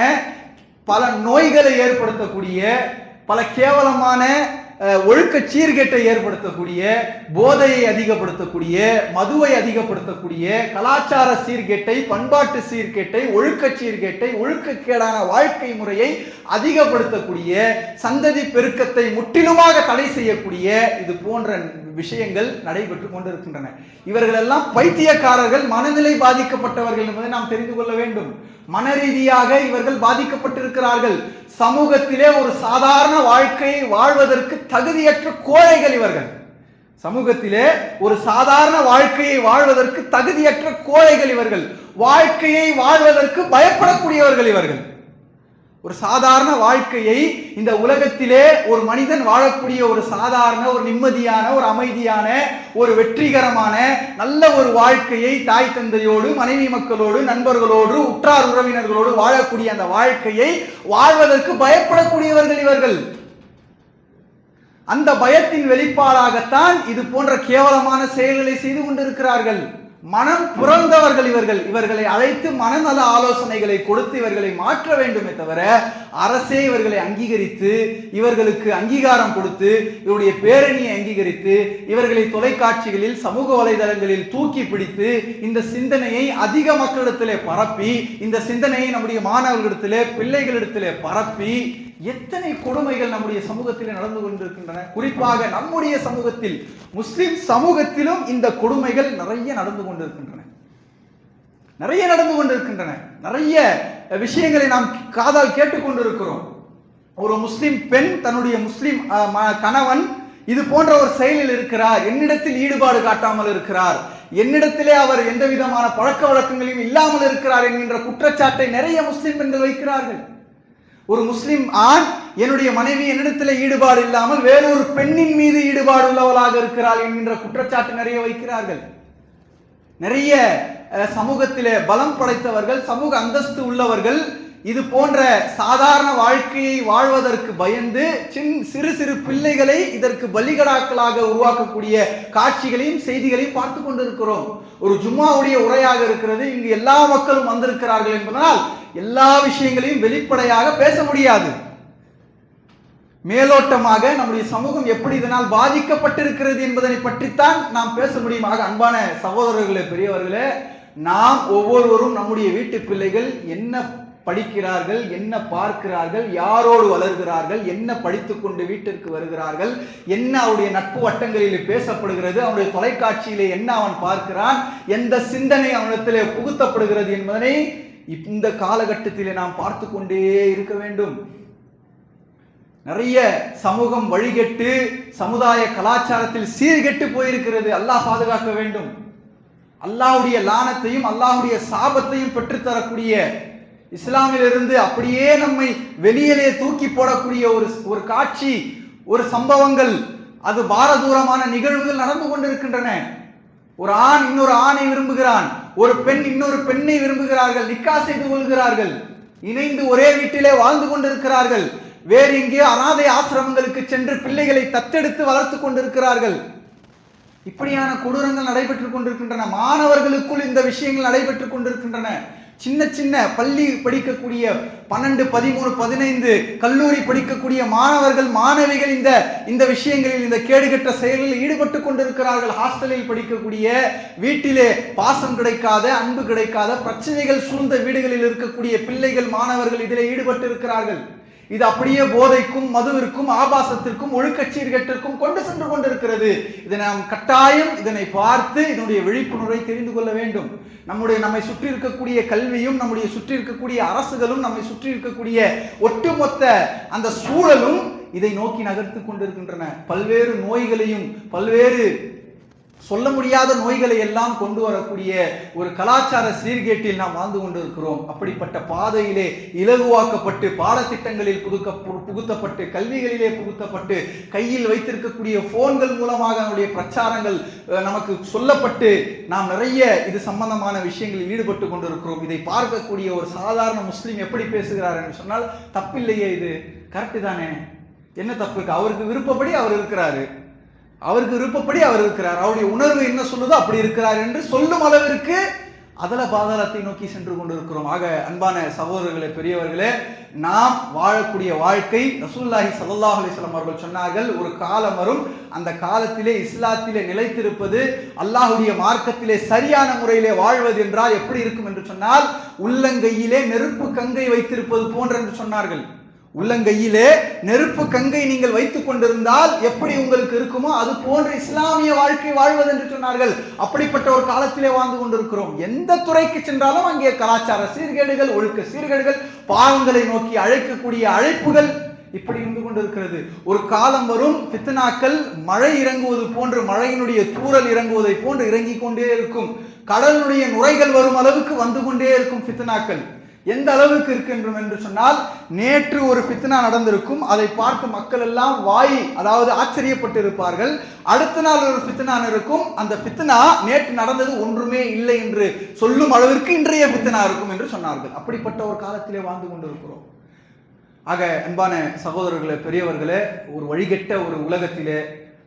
பல நோய்களை ஏற்படுத்தக்கூடிய, பல கேவலமான ஒழுக்க சீர்கேட்டை ஏற்படுத்தக்கூடிய, போதையை அதிகப்படுத்தக்கூடிய, மதுவை அதிகப்படுத்தக்கூடிய, கலாச்சார சீர்கேட்டை, பண்பாட்டு சீர்கேட்டை, ஒழுக்க சீர்கேட்டை, ஒழுக்கக்கேடான வாழ்க்கை முறையை அதிகப்படுத்தக்கூடிய, சந்ததி பெருக்கத்தை முற்றிலுமாக தடை செய்யக்கூடிய இது போன்ற விஷயங்கள் நடைபெற்று கொண்டிருக்கின்றன. இவர்கள் எல்லாம் பைத்தியக்காரர்கள், மனநிலை பாதிக்கப்பட்டவர்கள் என்பதை நாம் தெரிந்து கொள்ள வேண்டும். மன ரீதியாக இவர்கள் பாதிக்கப்பட்டிருக்கிறார்கள். சமூகத்திலே ஒரு சாதாரண வாழ்க்கையை வாழ்வதற்கு தகுதியற்ற கோழைகள் இவர்கள். சமூகத்திலே ஒரு சாதாரண வாழ்க்கையை வாழ்வதற்கு தகுதியற்ற கோழைகள் இவர்கள். வாழ்க்கையை வாழ்வதற்கு பயப்படக்கூடியவர்கள் இவர்கள். ஒரு சாதாரண வாழ்க்கையை இந்த உலகத்திலே ஒரு மனிதன் வாழக்கூடிய ஒரு சாதாரண, ஒரு நிம்மதியான, ஒரு அமைதியான, ஒரு வெற்றிகரமான நல்ல ஒரு வாழ்க்கையை தாய் தந்தையோடு, மனைவி மக்களோடு, நண்பர்களோடு, உற்றார் உறவினர்களோடு வாழக்கூடிய அந்த வாழ்க்கையை வாழ்வதற்கு பயப்படக்கூடியவர்கள் இவர்கள். அந்த பயத்தின் வெளிப்பாடாகத்தான் இது போன்ற கேவலமான செயல்களை செய்து கொண்டிருக்கிறார்கள். மனம் புரந்தவர்கள் இவர்கள். இவர்களை அழைத்து மனநல ஆலோசனைகளை கொடுத்து இவர்களை மாற்ற வேண்டுமே தவிர அரசே இவர்களை அங்கீகரித்து, இவர்களுக்கு அங்கீகாரம் கொடுத்து, இவருடைய பேரணியை அங்கீகரித்து, இவர்களை தொலைக்காட்சிகளில், சமூக வலைதளங்களில் தூக்கி பிடித்து இந்த சிந்தனையை அதிக மக்களிடத்திலே பரப்பி, இந்த சிந்தனையை நம்முடைய மாணவர்களிடத்திலே, பிள்ளைகளிடத்திலே பரப்பி எத்தனை கொடுமைகள் நம்முடைய சமூகத்திலே நடந்து கொண்டிருக்கின்றன. குறிப்பாக நம்முடைய சமூகத்தில், முஸ்லிம் சமூகத்திலும் இந்த கொடுமைகள் நிறைய நடந்து கொண்டிருக்கின்றன. நிறைய விஷயங்களை நாம் காதால் கேட்டுக்கொண்டிருக்கிறோம். ஒரு முஸ்லிம் பெண் தன்னுடைய முஸ்லிம் கணவன் இது போன்ற ஒரு செயலில் இருக்கிறார், என்னிடத்தில் ஈடுபாடு காட்டாமல் இருக்கிறார், என்னிடத்திலே அவர் எந்த விதமான பழக்க வழக்கங்களையும் இல்லாமல் இருக்கிறார் என்கின்ற குற்றச்சாட்டை நிறைய முஸ்லிம் பெண்கள் வைக்கிறார்கள். ஒரு முஸ்லிம் ஆண், என்னுடைய மனைவி என்னிடத்தில் ஈடுபாடு இல்லாமல் வேறொரு பெண்ணின் மீது ஈடுபாடு உள்ளவளாக இருக்கிறாள் என்கின்ற குற்றச்சாட்டு நிறைய வைக்கிறார்கள். நிறைய சமூகத்திலே பலம் படைத்தவர்கள், சமூக அந்தஸ்து உள்ளவர்கள் இது போன்ற சாதாரண வாழ்க்கையை வாழ்வதற்கு பயந்து சிறு சிறு பிள்ளைகளை இதற்கு பலிகடாக்களாக உருவாக்கக்கூடிய காட்சிகளையும் செய்திகளையும் பார்த்து கொண்டிருக்கிறோம். ஒரு ஜும்மாவுடைய உரையாக இருக்கிறது, இங்கு எல்லா மக்களும் வந்திருக்கிறார்கள் என்பதனால் எல்லா விஷயங்களையும் வெளிப்படையாக பேச முடியாது. மேலோட்டமாக நம்முடைய சமூகம் எப்படி இதனால் பாதிக்கப்பட்டிருக்கிறது என்பதனை பற்றித்தான் நாம் பேச முடியுமாக. அன்பான சகோதரர்களே, பெரியவர்களே, நாம் ஒவ்வொருவரும் நம்முடைய வீட்டு பிள்ளைகள் என்ன படிக்கிறார்கள், என்ன பார்க்கிறார்கள், யாரோடு வளர்கிறார்கள், என்ன படித்துக்கொண்டு வீட்டிற்கு வருகிறார்கள், என்ன அவருடைய நட்பு வட்டங்களில் பேசப்படுகிறது, அவனுடைய தொலைக்காட்சியிலே என்ன அவன் பார்க்கிறான், எந்த சிந்தனை அவனிடத்திலே புகுத்தப்படுகிறது என்பதனை இந்த காலகட்டத்திலே நாம் பார்த்து கொண்டே இருக்க வேண்டும். நிறைய சமூகம் வழிகெட்டு சமுதாய கலாச்சாரத்தில் சீர்கெட்டு போயிருக்கிறது. அல்லாஹ் பாதுகாக்க வேண்டும். அல்லாஹ்வுடைய லானத்தையும் அல்லாஹ்வுடைய சாபத்தையும் பெற்றுத்தரக்கூடிய, இஸ்லாமிலிருந்து அப்படியே நம்மை வெளியிலே தூக்கி போடக்கூடிய ஒரு காட்சி, ஒரு சம்பவங்கள், அது பாரதூரமான நிகழ்வுகள் நடந்து கொண்டிருக்கின்றன. ஒரு ஆண் இன்னொரு ஆணை விரும்புகிறான், ஒரு பெண் இன்னொரு பெண்ணை விரும்புகிறார்கள், நிக்கா செய்து கொள்கிறார்கள், இணைந்து ஒரே வீட்டிலே வாழ்ந்து கொண்டிருக்கிறார்கள். வேறு எங்கே அனாதை ஆசிரமங்களுக்கு சென்று பிள்ளைகளை தத்தெடுத்து வளர்த்து கொண்டிருக்கிறார்கள். இப்படியான கொடூரங்கள் நடைபெற்றுக் கொண்டிருக்கின்றன. மாணவர்களுக்குள் இந்த விஷயங்கள் நடைபெற்றுக் கொண்டிருக்கின்றன. சின்ன சின்ன பள்ளி படிக்கக்கூடிய 12, 13, 15 கல்லூரி படிக்கக்கூடிய மாணவர்கள், மாணவிகள் இந்த விஷயங்களில், இந்த கேடுகட்ட செயல்களில் ஈடுபட்டு கொண்டிருக்கிறார்கள். ஹாஸ்டலில் படிக்கக்கூடிய, வீட்டிலே பாசம் கிடைக்காத, அன்பு கிடைக்காத, பிரச்சனைகள் சூழ்ந்த வீடுகளில் இருக்கக்கூடிய பிள்ளைகள், மாணவர்கள் இதிலே ஈடுபட்டு இருக்கிறார்கள். இது அப்படியே போதைக்கும், மதுவிற்கும், ஆபாசத்திற்கும், ஒழுக்க சீர்கேட்டிற்கும் கொண்டு சென்று கொண்டிருக்கிறது. இதை நாம் கட்டாயம் இதனை பார்த்து இதனுடைய விழிப்புணர்வை தெரிந்து கொள்ள வேண்டும். நம்மை சுற்றி இருக்கக்கூடிய கல்வியும், நம்முடைய சுற்றி இருக்கக்கூடிய அரசுகளும், நம்மை சுற்றி இருக்கக்கூடிய ஒட்டுமொத்த அந்த சூழலும் இதை நோக்கி நகர்த்து கொண்டிருக்கின்றன. பல்வேறு நோய்களையும், பல்வேறு சொல்ல முடியாத நோய்களை எல்லாம் கொண்டு வரக்கூடிய ஒரு கலாச்சார சீர்கேட்டில் நாம் வாழ்ந்து கொண்டிருக்கிறோம். அப்படிப்பட்ட பாதையிலே இலகுவாக்கப்பட்டு, பாடத்திட்டங்களில் புகுத்தப்பட்டு, கல்விகளிலே புகுத்தப்பட்டு, கையில் வைத்திருக்கக்கூடிய போன்கள் மூலமாக நம்முடைய பிரச்சாரங்கள் நமக்கு சொல்லப்பட்டு நாம் நிறைய இது சம்பந்தமான விஷயங்களில் ஈடுபட்டு கொண்டிருக்கிறோம். இதை பார்க்கக்கூடிய ஒரு சாதாரண முஸ்லீம் எப்படி பேசுகிறார் என்று சொன்னால், தப்பில்லையே, இது கரெக்டு தானே, என்ன தப்பு இருக்கு, அவருக்கு விருப்பப்படி அவர் இருக்கிறாரு, அவருக்கு விருப்பப்படி அவர் இருக்கிறார், அவருடைய உணர்வு என்ன சொல்லுதோ அப்படி இருக்கிறார் என்று சொல்லும் அளவிற்கு அதல பாதாளத்தை நோக்கி சென்று கொண்டிருக்கிறோம். ஆக அன்பான சகோதரர்களே, பெரியவர்களே, நாம் வாழக்கூடிய வாழ்க்கை ரசூலுல்லாஹி ஸல்லல்லாஹு அலைஹி வஸல்லம் அவர்கள் சொன்னார்கள், ஒரு காலம் வரும், அந்த காலத்திலே இஸ்லாத்திலே நிலைத்திருப்பது, அல்லாஹ்வுடைய மார்க்கத்திலே சரியான முறையிலே வாழ்வது என்றால் எப்படி இருக்கும் என்று சொன்னால், உள்ளங்கையிலே நெருப்பு கங்கை வைத்திருப்பது போன்ற என்று சொன்னார்கள். உள்ளங்கையிலே நெருப்பு கங்கை நீங்கள் வைத்துக் கொண்டிருந்தால் எப்படி உங்களுக்கு இருக்குமோ அது போன்ற இஸ்லாமிய வாழ்க்கை வாழ்வது என்று சொன்னார்கள். அப்படிப்பட்ட ஒரு காலத்திலே வாழ்ந்து கொண்டிருக்கிறோம். எந்த துறைக்கு சென்றாலும் அங்கே கலாச்சார சீர்கேடுகள், ஒழுக்க சீர்கேடுகள், பாவங்களை நோக்கி அழைக்கக்கூடிய அழைப்புகள் இப்படி இருந்து கொண்டிருக்கிறது. ஒரு காலம் வரும், ஃபித்னாக்கள் மழை இறங்குவது போன்று, மழையினுடைய தூறல் இறங்குவதை போன்று இறங்கிக் கொண்டே இருக்கும். கடலுடைய நுரைகள் வரும் அளவுக்கு வந்து கொண்டே இருக்கும் ஃபித்னாக்கள். எந்த அளவுக்கு இருக்கின்றோம் என்று சொன்னால், நேற்று ஒரு ஃபித்னா நடந்திருக்கும், அதை பார்த்து மக்கள் எல்லாம் அதாவது ஆச்சரியப்பட்டு இருப்பார்கள். அடுத்த நாள் ஒரு ஃபித்னா இருக்கும், அந்த ஃபித்னா நேற்று நடந்தது ஒன்றுமே இல்லை என்று சொல்லும் அளவிற்கு இன்றைய ஃபித்னா இருக்கும் என்று சொன்னார்கள். அப்படிப்பட்ட ஒரு காலத்திலே வாழ்ந்து கொண்டிருக்கிறோம். ஆக அன்பான சகோதரர்களே, பெரியவர்களே, ஒரு வழிகெட்ட ஒரு உலகத்திலே,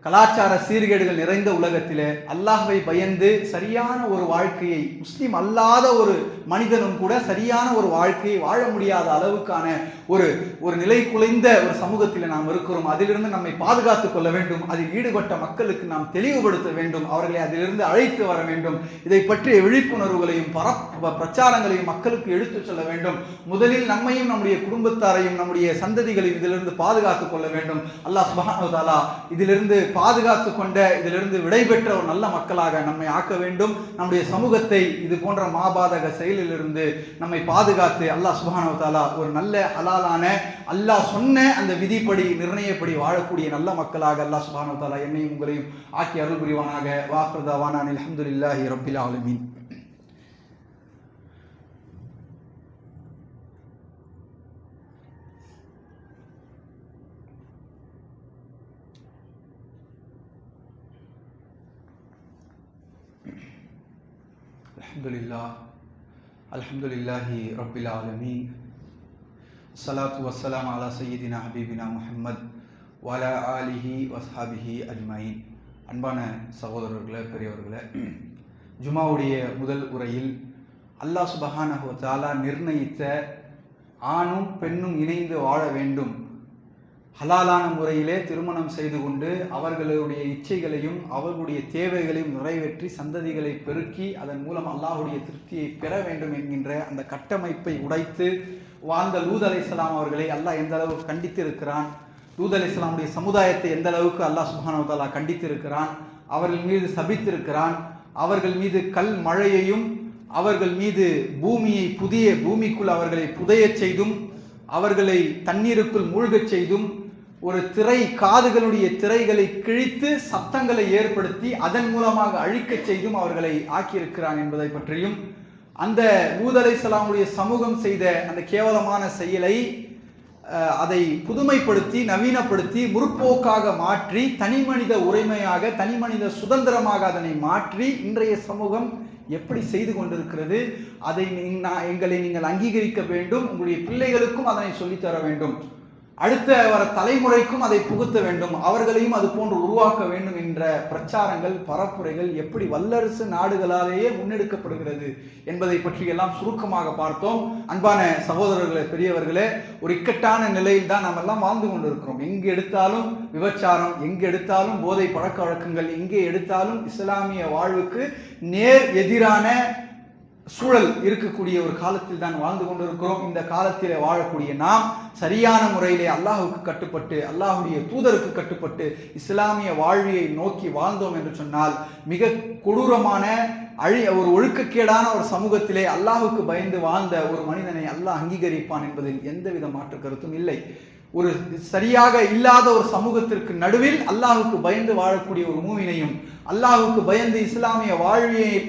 கலாச்சார சீர்கேடுகள் நிறைந்த உலகத்திலே அல்லாஹ்வை பயந்து சரியான ஒரு வாழ்க்கையை, முஸ்லிம் அல்லாத ஒரு மனிதனும் கூட சரியான ஒரு வாழ்க்கையை வாழ முடியாத அளவுக்கான ஒரு நிலை குலைந்த ஒரு சமூகத்தில் நாம் இருக்கிறோம். அதிலிருந்து நம்மை பாதுகாத்துக் கொள்ள வேண்டும். அதில் ஈடுபட்ட மக்களுக்கு நாம் தெளிவுபடுத்த வேண்டும். அவர்களை அதிலிருந்து அழைத்து வர வேண்டும். இதை பற்றிய விழிப்புணர்வுகளையும் பிரச்சாரங்களையும் மக்களுக்கு எடுத்துச் சொல்ல வேண்டும். முதலில் நம்மையும் நம்முடைய குடும்பத்தாரையும் நம்முடைய சந்ததிகளையும் இதிலிருந்து பாதுகாத்துக் கொள்ள வேண்டும். அல்லாஹ் சுப்ஹானஹு வ தஆலா இதிலிருந்து பாதுகாத்து கொண்ட, இதிலிருந்து விடைபெற்ற ஒரு நல்ல மக்களாக நம்மை ஆக்க வேண்டும். நம்முடைய சமூகத்தை இது போன்ற மாபாதக செயலிலிருந்து நம்மை பாதுகாத்து அல்லாஹ் சுப்ஹானஹு வ தஆலா ஒரு நல்ல ஹலாலான, அல்லாஹ் சொன்ன அந்த விதிப்படி நிர்ணயப்படி வாழக்கூடிய நல்ல மக்களாக அல்லாஹ் சுப்ஹானஹு வ தஆலா என்னையும் உங்களையும் ஆக்கி அருள் புரிவானாக. வாஹிரு தஅவானா அல்ஹம்துலில்லாஹி ரப்பில் ஆலமீன். அல்ஹம்துலில்லாஹி ரப்பில் ஆலமீன். ஸலாத்து வஸ்ஸலாம் அலா சய்யிதினா ஹபீபினா முஹம்மத் வ அலா ஆலிஹி வஸ்ஹாபிஹி அஜ்மஈன். அன்பான சகோதரர்களே, பெரியவர்களே, ஜுமாவுடைய முதல் உரையில் அல்லாஹ் சுப்ஹானஹு வ தஆலா நிர்ணயித்த ஆணும் பெண்ணும் இணைந்து வாழ வேண்டும், ஹலாலான முறையிலே திருமணம் செய்து கொண்டு அவர்களுடைய இச்சைகளையும் அவர்களுடைய தேவைகளையும் நிறைவேற்றி சந்ததிகளை பெருக்கி அதன் மூலம் அல்லாஹ்வுடைய திருப்தியை பெற வேண்டும் என்கின்ற அந்த கட்டமைப்பை உடைத்து வாழ்ந்த லூத் அலைஹிஸ்ஸலாம் அவர்களை அல்லாஹ் எந்த அளவுக்கு கண்டித்திருக்கிறான், லூத் அலைஹிஸ்ஸலாமுடைய சமுதாயத்தை எந்த அளவுக்கு அல்லாஹ் சுப்ஹானஹு வ தஆலா கண்டித்திருக்கிறான், அவர்கள் மீது சபித்திருக்கிறான், அவர்கள் மீது கல் மழையையும் அவர்கள் மீது புதிய பூமிக்குள் அவர்களை புதையச் செய்தும் அவர்களை தண்ணீருக்குள் மூழ்கச் செய்தும் ஒரு காதுகளுடைய திரைகளை கிழித்து சத்தங்களை ஏற்படுத்தி அதன் மூலமாக அழிக்கச் செய்தும் அவர்களை ஆக்கியிருக்கிறான் என்பதை பற்றியும், அந்த லூத் அலைஹிஸ்ஸலாமுடைய சமூகம் செய்த அந்த கேவலமான செயலை அதை புதுமைப்படுத்தி நவீனப்படுத்தி முற்போக்காக மாற்றி தனிமனித உரிமையாக, தனிமனித சுதந்திரமாக அதனை மாற்றி இன்றைய சமூகம் எப்படி செய்து கொண்டிருக்கிறது, அதை எங்களை நீங்கள் அங்கீகரிக்க வேண்டும், உங்களுடைய பிள்ளைகளுக்கும் அதனை சொல்லித்தர வேண்டும், அடுத்த வர தலைமுறைக்கும் அதை புகுத்த வேண்டும், அவர்களையும் அது போன்று உருவாக்க வேண்டும் என்ற பிரச்சாரங்கள், பரப்புரைகள் எப்படி வல்லரசு நாடுகளாலேயே முன்னெடுக்கப்படுகிறது என்பதை பற்றியெல்லாம் சுருக்கமாக பார்த்தோம். அன்பான சகோதரர்களே, பெரியவர்களே, ஒரு இக்கட்டான நிலையில் தான் நாம் எல்லாம் வாழ்ந்து கொண்டிருக்கிறோம். எங்கு எடுத்தாலும் விபச்சாரம், எங்கு எடுத்தாலும் போதை பழக்க வழக்கங்கள், எங்கே எடுத்தாலும் இஸ்லாமிய வாழ்வுக்கு நேர் எதிரான சூழல் இருக்கக்கூடிய ஒரு காலத்தில் தான் வாழ்ந்து கொண்டிருக்கிறோம். இந்த காலத்திலே வாழக்கூடிய நாம் சரியான முறையிலே அல்லாஹுக்கு கட்டுப்பட்டு, அல்லாஹுடைய தூதருக்கு கட்டுப்பட்டு இஸ்லாமிய வாழ்வியை நோக்கி வாழ்ந்தோம் என்று சொன்னால் மிக கொடூரமான ஒரு ஒழுக்கக்கேடான ஒரு சமூகத்திலே அல்லாஹுக்கு பயந்து வாழ்ந்த ஒரு மனிதனை அல்லாஹ் அங்கீகரிப்பான் என்பதில் எந்தவித மாற்று கருத்தும் இல்லை. ஒரு சரியாக இல்லாத ஒரு சமூகத்திற்கு நடுவில் அல்லாஹுக்கு பயந்து வாழக்கூடிய ஒரு மூமினையும், அல்லாஹுக்கு பயந்து இஸ்லாமிய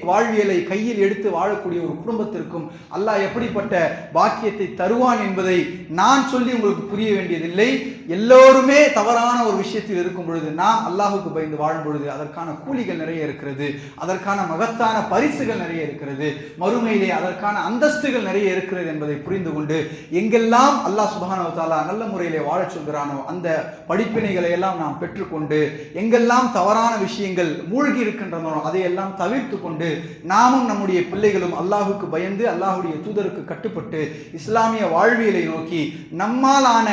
வாழ்வியலை கையில் எடுத்து வாழக்கூடிய ஒரு குடும்பத்திற்கும் அல்லாஹ் எப்படிப்பட்ட பாக்கியத்தை தருவான் என்பதை நான் சொல்லி உங்களுக்கு புரிய வேண்டியதில்லை. எல்லோருமே தவறான ஒரு விஷயத்தில் இருக்கும் பொழுது நாம் அல்லாஹுக்கு பயந்து வாழும் பொழுது அதற்கான கூலிகள் நிறைய இருக்கிறது, அதற்கான மகத்தான பரிசுகள் நிறைய இருக்கிறது, மறுமையிலே அதற்கான அந்தஸ்துகள் நிறைய இருக்கிறது என்பதை புரிந்து கொண்டு எங்கெல்லாம் அல்லாஹ் சுப்ஹானஹு வ தஆலா நல்ல முறையில் படிப்பினைகளை வாழச் சொல்கிறானோ அந்த படிப்பினைகளை எல்லாம் நாம் பெற்றுக்கொண்டு எங்கெல்லாம் தவறான விஷயங்கள் மூழ்கி இருக்கின்றனோ அதையெல்லாம் தவிர்த்து கொண்டு நாமும் நம்முடைய பிள்ளைகளும் அல்லாஹுக்கு பயந்து அல்லாஹுடைய தூதருக்கு கட்டுப்பட்டு இஸ்லாமிய வாழ்வியலை நோக்கி நம்மாலான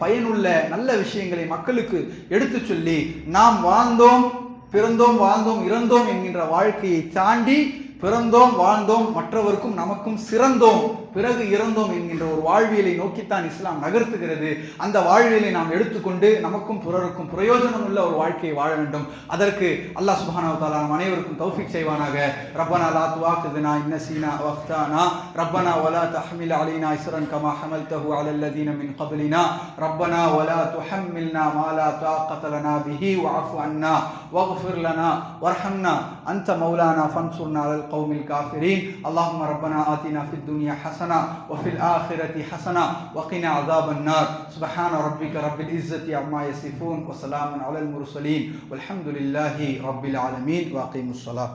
பயனுள்ள நல்ல விஷயங்களை மக்களுக்கு எடுத்து சொல்லி நாம் வாழ்ந்தோம், பிறந்தோம், வாழ்ந்தோம், இறந்தோம் என்கின்ற வாழ்க்கையை தாண்டி பிறந்தோம், வாழ்ந்தோம், மற்றவருக்கும் நமக்கும் சிறந்தோம், பிறகு இறந்தோம் என்கின்ற ஒரு வாழ்வியலை நோக்கித்தான் இஸ்லாம் நகர்த்துகிறது. அந்த வாழ்வியலை நாம் எடுத்துக்கொண்டு நமக்கும் பிறருக்கும் பிரயோஜனம் உள்ள ஒரு வாழ்க்கையை வாழ வேண்டும். அதற்கு அல்லாஹ் சுப்ஹானஹு வ தஆலா நம் அனைவருக்கும் தௌஃபீக் செய்வானாக. ரப்பனா லா துஆகிதுனா இன் நஸீனா வ அக்தானா ரப்பனா வலா தஹ்மில் அலைனா இஸ்ரன் கமா ஹமல்தஹு அலல் லதீன மின் கப்லினா ரப்பனா வலா துஹம்மில்னா மா லா தாகத லனா பிஹி வஅஃபு அன்னா வக்ஃபிர் லனா வர்ஹம்னா அன்த மௌலானா ஃபன்சுர்னா அலல் கௌமில் காஃபிரீன். اللهم ربنا آتنا في الدنيا حسنة وفي الآخرة حسنة وقنا عذاب النار. سبحان ربك رب العزة عما يصفون وسلام على المرسلين والحمد لله رب العالمين وأقيموا الصلاة.